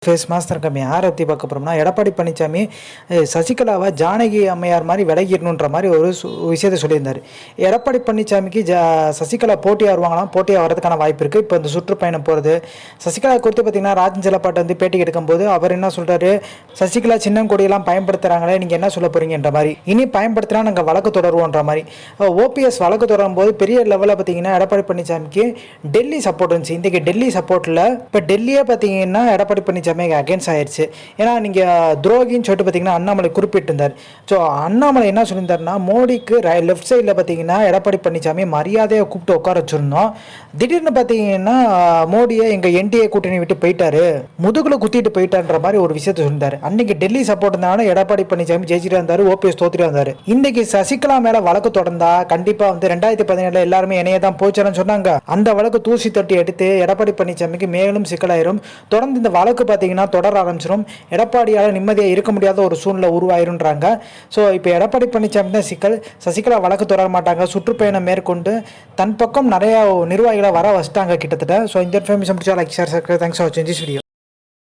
Face master கம்மி யாரை பற்றி பார்க்க போகிறோம்னா எடப்பாடி பழனிசாமி சசிகலாவை ஜானகி அம்மையார் மாதிரி விலகிடணுன்ற மாதிரி ஒரு விஷயத்தை சொல்லியிருந்தார். எடப்பாடி பழனிசாமிக்கு சசிகலா போட்டியாக வருவாங்களாம், போட்டியாக வரதுக்கான வாய்ப்பு இருக்குது. இப்போ இந்த சுற்றுப்பயணம் போகிறது சசிகலா குறித்து பார்த்திங்கன்னா ராஜன் செல்லப்பாட்டை வந்து பேட்டி எடுக்கும்போது அவர் என்ன சொல்கிறாரு, சசிகலா சின்னம் கொடியெல்லாம் பயன்படுத்துகிறாங்களே, நீங்கள் என்ன சொல்ல போகிறீங்கன்ற மாதிரி, இனி பயன்படுத்தினா நாங்கள் வழக்கு தொடருவோன்ற மாதிரி. ஓபிஎஸ் வழக்கு தொடரும் போது பெரிய லெவலில் பார்த்திங்கன்னா எடப்பாடி பழனிசாமிக்கு டெல்லி சப்போர்ட் இருந்துச்சு. இன்றைக்கி டெல்லி சப்போர்ட்டில் இப்போ டெல்லியே பார்த்திங்கன்னா எடப்பாடி பழனிசாமி அகேன்ஸ்ட் ஆயிடுச்சு. ஏன்னா நீங்கள் துரோகின்னு சொல்லிட்டு பார்த்தீங்கன்னா அண்ணாமலை குறிப்பிட்டிருந்தார். ஸோ அண்ணாமலை என்ன சொல்லியிருந்தாருன்னா, மோடிக்கு லெஃப்ட் சைடில் பார்த்தீங்கன்னா எடப்பாடி பழனிசாமி மரியாதையை கூப்பிட்டு உட்கார வச்சிருந்தோம். திடீர்னு பார்த்தீங்கன்னா மோடியை எங்கள் என்டிஏ கூட்டணி விட்டு போயிட்டாரு, முதுகுல குத்திட்டு போயிட்டான்ற மாதிரி ஒரு விஷயத்த சொல்லியிருந்தாரு. அன்னைக்கு டெல்லி சப்போர்ட் இருந்தாலும் எடப்பாடி பழனிசாமி ஜெயிச்சிட்டு இருந்தாரு, ஓபிஎஸ் தோத்துட்டு இருந்தாரு. இன்னைக்கு சசிகலா மேல வழக்கு தொடர்ந்தா கண்டிப்பா வந்து 2017 எல்லாருமே இணைய தான் போச்சுன்னு சொன்னாங்க. அந்த வழக்கு தூசி தட்டி எடுத்து எடப்பாடி பழனிசாமிக்கு மேலும் சிக்கலாயிரும். தொடர்ந்து இந்த வழக்கு பார்த்தீங்கன்னா தொடர ஆரம்பிச்சிடும். எடப்பாடியால் நிம்மதியாக இருக்க முடியாத ஒரு சூழ்நிலை உருவாயிருன்றாங்க. ஸோ இப்போ எடப்பாடி பழனிசாமி தான் சிக்கல். சசிகலா வழக்கு தொடர மாட்டாங்க, சுற்றுப்பயணம் மேற்கொண்டு தன் பக்கம் நிறைய நிர்வாகிகளை வர வச்சிட்டாங்க கிட்டத்தட்ட. ஸோ இந்த இன்ஃபர்மேஷன் பிடிச்சா லைக் ஷேர். தேங்க்ஸ் ஃபார் வாட்சிங் திஸ் வீடியோ.